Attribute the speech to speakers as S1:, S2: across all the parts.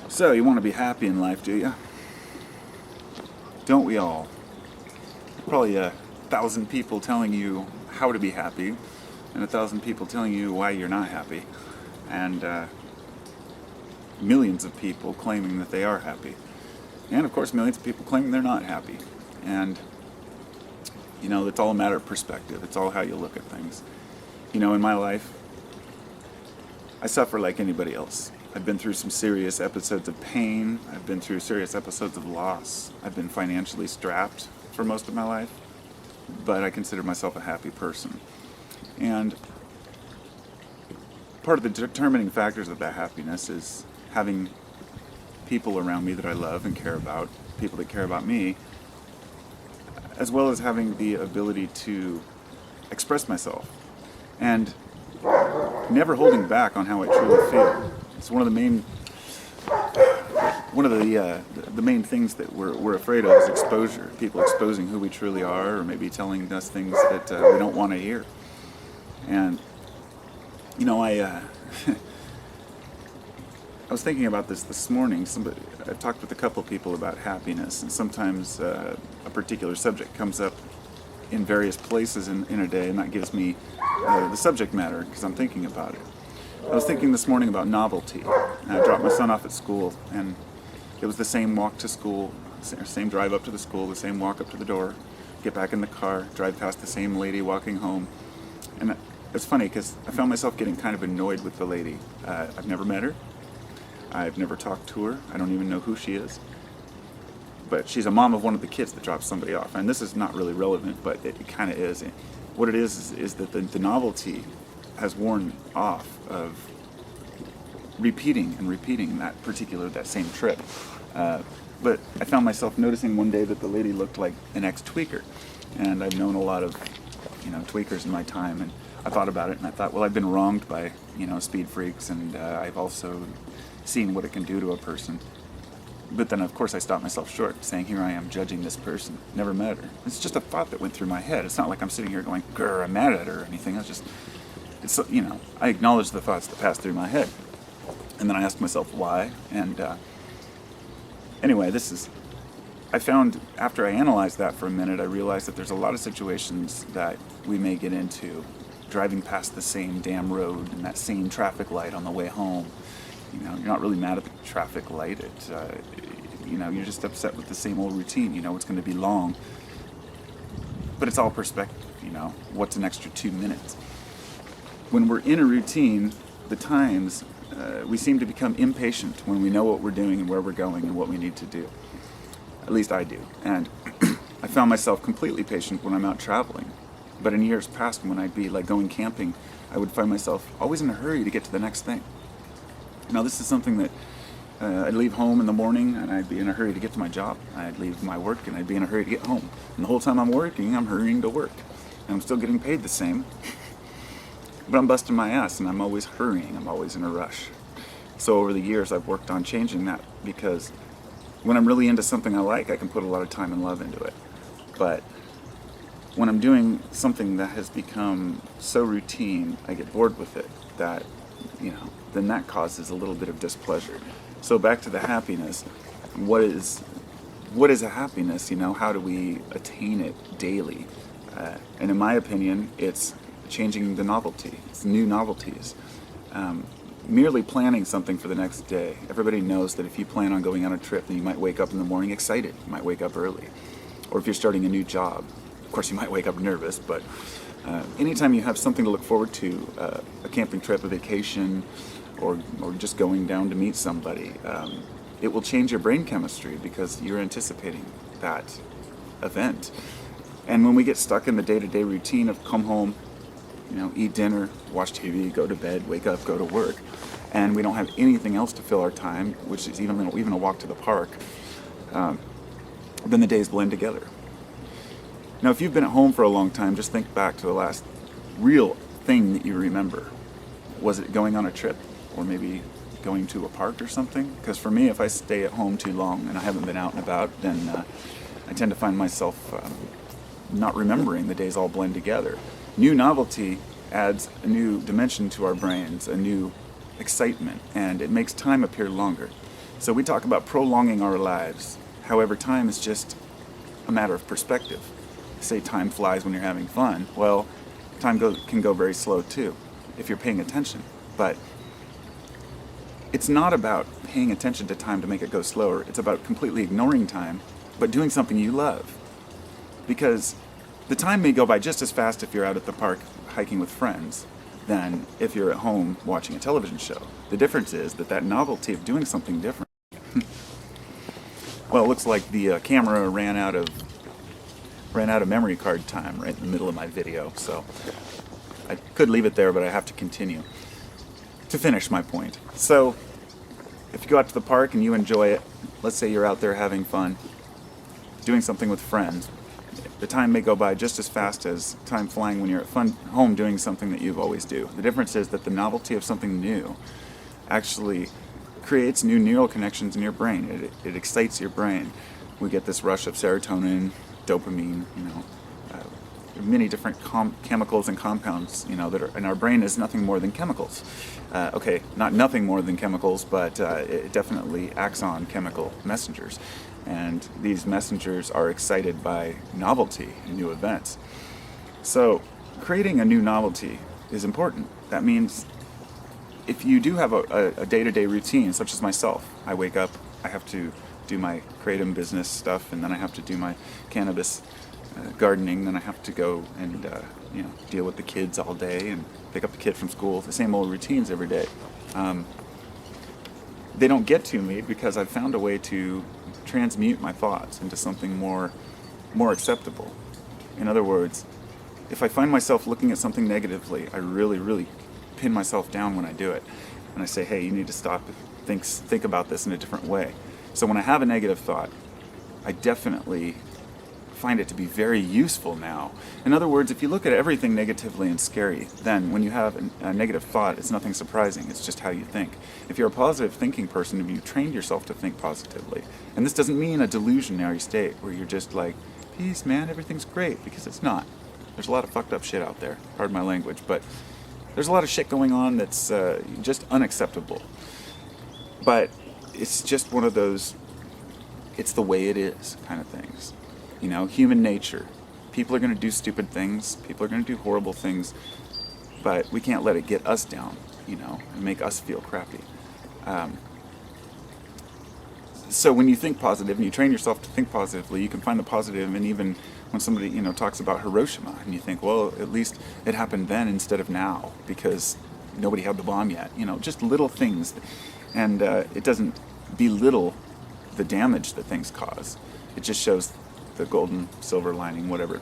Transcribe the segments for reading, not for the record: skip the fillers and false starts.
S1: So, you want to be happy in life, do you? Don't we all? Probably 1,000 people telling you how to be happy, and 1,000 people telling you why you're not happy, and millions of people claiming that they are happy. And of course, millions of people claiming they're not happy. And, it's all a matter of perspective. It's all how you look at things. In my life, I suffer like anybody else. I've been through some serious episodes of pain. I've been through serious episodes of loss. I've been financially strapped for most of my life, but I consider myself a happy person. And part of the determining factors of that happiness is having people around me that I love and care about, people that care about me, as well as having the ability to express myself and never holding back on how I truly feel. It's one of the main things that we're afraid of is exposure. People exposing who we truly are, or maybe telling us things that we don't want to hear. And I I was thinking about this morning. I talked with a couple people about happiness, and sometimes a particular subject comes up in various places in a day, and that gives me the subject matter because I'm thinking about it. I was thinking this morning about novelty. I dropped my son off at school, and it was the same walk to school, same drive up to the school, the same walk up to the door, get back in the car, drive past the same lady walking home. And it's funny because I found myself getting kind of annoyed with the lady. I've never met her. I've never talked to her. I don't even know who she is. But she's a mom of one of the kids that drops somebody off. And this is not really relevant, but it kind of is. What it is that the novelty has worn off of repeating that same trip. But I found myself noticing one day that the lady looked like an ex-tweaker. And I've known a lot of, tweakers in my time. And I thought about it, and I thought, well, I've been wronged by, speed freaks, and I've also seen what it can do to a person. But then, of course, I stopped myself short, saying, here I am judging this person. Never met her. It's just a thought that went through my head. It's not like I'm sitting here going, grr, I'm mad at her or anything. I acknowledge the thoughts that passed through my head. And then I asked myself why. And anyway, I found, after I analyzed that for a minute, I realized that there's a lot of situations that we may get into driving past the same damn road and that same traffic light on the way home. You're not really mad at the traffic light. You're just upset with the same old routine. It's going to be long. But it's all perspective, what's an extra 2 minutes? When we're in a routine, the times, we seem to become impatient when we know what we're doing and where we're going and what we need to do. At least I do. And I found myself completely patient when I'm out traveling. But in years past, when I'd be like going camping, I would find myself always in a hurry to get to the next thing. Now, this is something that I'd leave home in the morning and I'd be in a hurry to get to my job. I'd leave my work and I'd be in a hurry to get home. And the whole time I'm working, I'm hurrying to work. And I'm still getting paid the same. But I'm busting my ass and I'm always hurrying. I'm always in a rush. So over the years, I've worked on changing that because when I'm really into something I like, I can put a lot of time and love into it. But when I'm doing something that has become so routine, I get bored with it that, then that causes a little bit of displeasure. So back to the happiness. What is a happiness? How do we attain it daily? And in my opinion, it's changing the novelty. It's new novelties. Merely planning something for the next day. Everybody knows that if you plan on going on a trip, then you might wake up in the morning excited. You might wake up early. Or if you're starting a new job, of course you might wake up nervous, but anytime you have something to look forward to, a camping trip, a vacation, or just going down to meet somebody, it will change your brain chemistry because you're anticipating that event. And when we get stuck in the day-to-day routine of come home, eat dinner, watch TV, go to bed, wake up, go to work, and we don't have anything else to fill our time, which is even a walk to the park, then the days blend together. Now, if you've been at home for a long time, just think back to the last real thing that you remember. Was it going on a trip? Or maybe going to a park or something? Because for me, if I stay at home too long and I haven't been out and about, then I tend to find myself not remembering. The days all blend together. New novelty adds a new dimension to our brains, a new excitement, and it makes time appear longer. So we talk about prolonging our lives. However, time is just a matter of perspective. Say time flies when you're having fun. Well, can go very slow too, if you're paying attention. But it's not about paying attention to time to make it go slower. It's about completely ignoring time, but doing something you love. Because the time may go by just as fast if you're out at the park hiking with friends than if you're at home watching a television show. The difference is that novelty of doing something different. Well, it looks like the camera ran out of memory card time right in the middle of my video, so I could leave it there, but I have to continue to finish my point. So if you go out to the park and you enjoy it, let's say you're out there having fun, doing something with friends, the time may go by just as fast as time flying when you're at home doing something that you've always do. The difference is that the novelty of something new actually creates new neural connections in your brain. It excites your brain. We get this rush of serotonin, dopamine, many different chemicals and compounds, that are, and our brain is nothing more than chemicals. Okay, not nothing more than chemicals, but it definitely acts on chemical messengers. And these messengers are excited by novelty and new events. So creating a new novelty is important. That means if you do have a day-to-day routine, such as myself, I wake up, I have to do my kratom business stuff, and then I have to do my cannabis gardening, then I have to go and deal with the kids all day and pick up the kid from school, the same old routines every day. They don't get to me because I've found a way to transmute my thoughts into something more acceptable. In other words, if I find myself looking at something negatively, I really pin myself down when I do it. And I say, hey, you need to stop, think about this in a different way. So when I have a negative thought, I definitely find it to be very useful now. In other words, if you look at everything negatively and scary, then when you have a negative thought, it's nothing surprising. It's just how you think. If you're a positive thinking person, if you trained yourself to think positively, and this doesn't mean a delusionary state where you're just like, peace, man, everything's great, because it's not. There's a lot of fucked up shit out there, pardon my language, but there's a lot of shit going on that's just unacceptable. But it's just one of those, it's the way it is kind of things. Human nature. People are going to do stupid things. People are going to do horrible things. But we can't let it get us down, and make us feel crappy. So when you think positive and you train yourself to think positively, you can find the positive. And even when somebody, talks about Hiroshima, and you think, well, at least it happened then instead of now because nobody had the bomb yet. Just little things. And it doesn't belittle the damage that things cause. It just shows the golden, silver lining, whatever.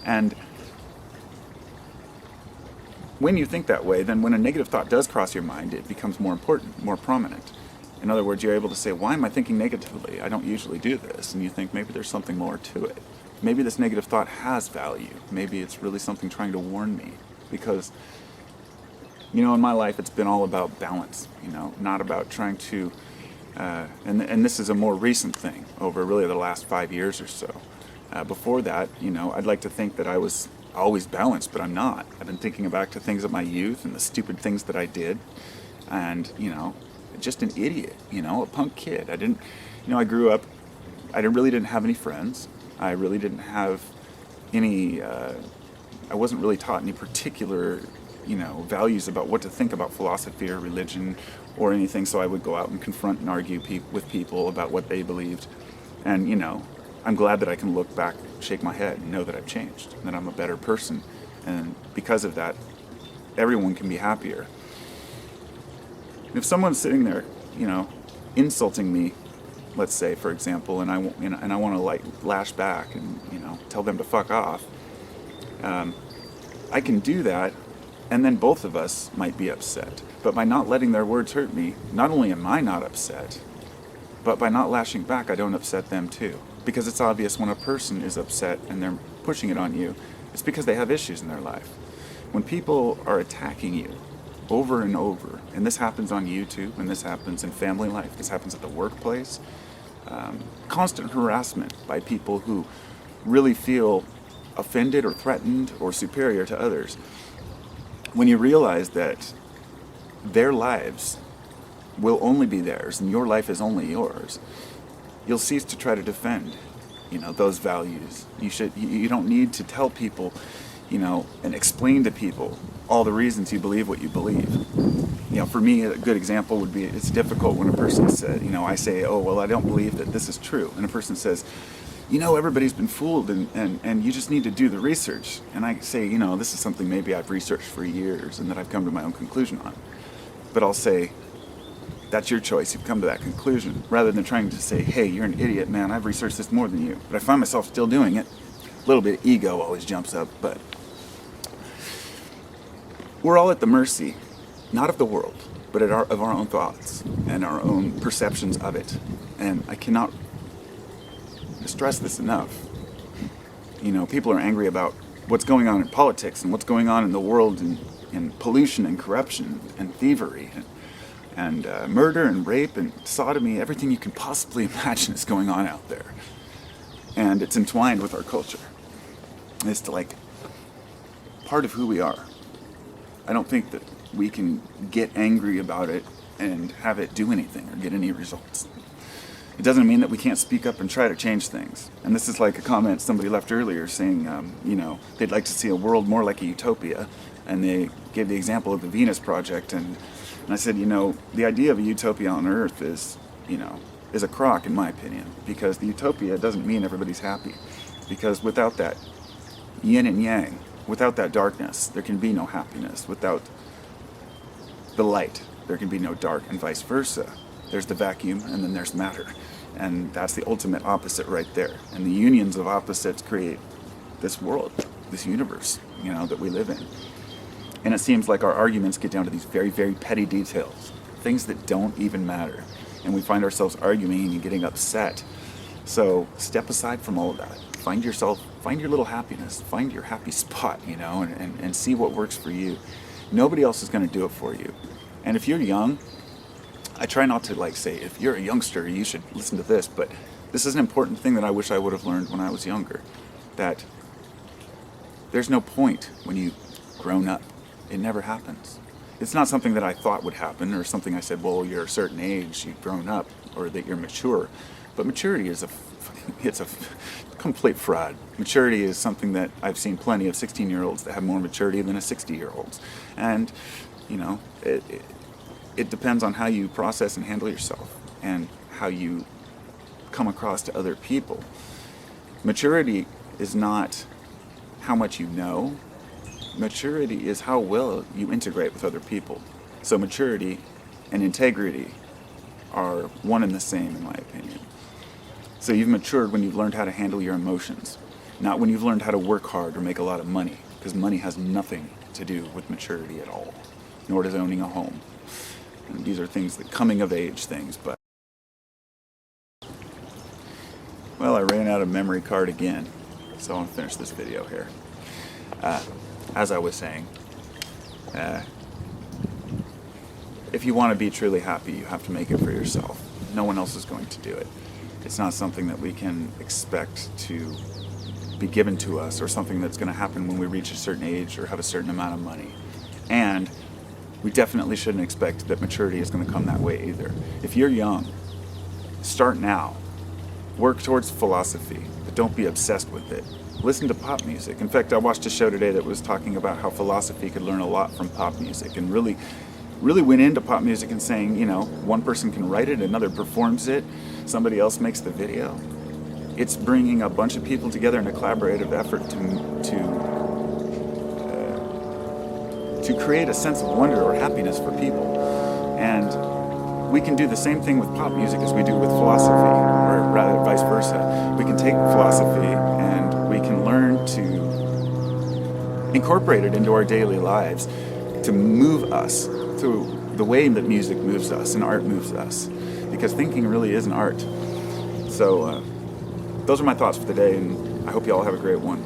S1: And when you think that way, then when a negative thought does cross your mind, it becomes more important, more prominent. In other words, you're able to say, why am I thinking negatively? I don't usually do this. And you think maybe there's something more to it. Maybe this negative thought has value. Maybe it's really something trying to warn me. Because, in my life, it's been all about balance, not about trying to, and this is a more recent thing over really the last 5 years or so. Before that, I'd like to think that I was always balanced, but I'm not. I've been thinking back to things of my youth and the stupid things that I did. And, just an idiot, a punk kid. I grew up, I really didn't have any friends. I really didn't have any, I wasn't really taught any particular, values about what to think about philosophy or religion or anything. So I would go out and confront and argue with people about what they believed. And, I'm glad that I can look back, shake my head, and know that I've changed, that I'm a better person. And because of that, everyone can be happier. If someone's sitting there, insulting me, let's say, for example, and I want to lash back and, tell them to fuck off, I can do that, and then both of us might be upset. But by not letting their words hurt me, not only am I not upset, but by not lashing back, I don't upset them too. Because it's obvious when a person is upset and they're pushing it on you, it's because they have issues in their life. When people are attacking you over and over, and this happens on YouTube, and this happens in family life, this happens at the workplace, constant harassment by people who really feel offended or threatened or superior to others. When you realize that their lives will only be theirs and your life is only yours, you'll cease to try to defend, those values. You don't need to tell people, and explain to people all the reasons you believe what you believe. For me, a good example would be, it's difficult when a person said, I say, oh, well, I don't believe that this is true. And a person says, everybody's been fooled and you just need to do the research. And I say, this is something maybe I've researched for years and that I've come to my own conclusion on. But I'll say, that's your choice, you've come to that conclusion, rather than trying to say, hey, you're an idiot, man, I've researched this more than you. But I find myself still doing it. A little bit of ego always jumps up, but we're all at the mercy, not of the world, but of our own thoughts and our own perceptions of it. And I cannot stress this enough. People are angry about what's going on in politics and what's going on in the world, and pollution and corruption and thievery and murder and rape and sodomy. Everything you can possibly imagine is going on out there. And it's entwined with our culture. It's part of who we are. I don't think that we can get angry about it and have it do anything or get any results. It doesn't mean that we can't speak up and try to change things. And this is like a comment somebody left earlier saying, they'd like to see a world more like a utopia. And they gave the example of the Venus Project. And I said, the idea of a utopia on Earth is a crock, in my opinion. Because the utopia doesn't mean everybody's happy. Because without that yin and yang, without that darkness, there can be no happiness. Without the light, there can be no dark, and vice versa. There's the vacuum, and then there's matter. And that's the ultimate opposite right there. And the unions of opposites create this world, this universe, that we live in. And it seems like our arguments get down to these very, very petty details, things that don't even matter. And we find ourselves arguing and getting upset. So step aside from all of that. Find your little happiness, find your happy spot, and see what works for you. Nobody else is going to do it for you. And if you're young, I try not to say, if you're a youngster, you should listen to this, but this is an important thing that I wish I would have learned when I was younger, that there's no point when you've grown up. It never happens. It's not something that I thought would happen, or something I said, well, you're a certain age, you've grown up, or that you're mature. But maturity is it's a complete fraud. Maturity is something that I've seen plenty of 16-year-olds that have more maturity than a 60-year-olds. And, it depends on how you process and handle yourself and how you come across to other people. Maturity is not how much you know. Maturity is how well you integrate with other people. So maturity and integrity are one and the same, in my opinion. So you've matured when you've learned how to handle your emotions, not when you've learned how to work hard or make a lot of money, because money has nothing to do with maturity at all, nor does owning a home. And these are things, that coming of age things, but... Well, I ran out of memory card again, so I'll finish this video here. As I was saying, if you want to be truly happy, you have to make it for yourself. No one else is going to do it. It's not something that we can expect to be given to us, or something that's going to happen when we reach a certain age or have a certain amount of money. And we definitely shouldn't expect that maturity is going to come that way either. If you're young, start now. Work towards philosophy, but don't be obsessed with it. Listen to pop music. In fact, I watched a show today that was talking about how philosophy could learn a lot from pop music, and really went into pop music and saying, one person can write it, another performs it, somebody else makes the video. It's bringing a bunch of people together in a collaborative effort to create a sense of wonder or happiness for people. And we can do the same thing with pop music as we do with philosophy, or rather vice versa. We can take philosophy and we can learn to incorporate it into our daily lives to move us through the way that music moves us and art moves us. Because thinking really is an art. So those are my thoughts for the day, and I hope you all have a great one.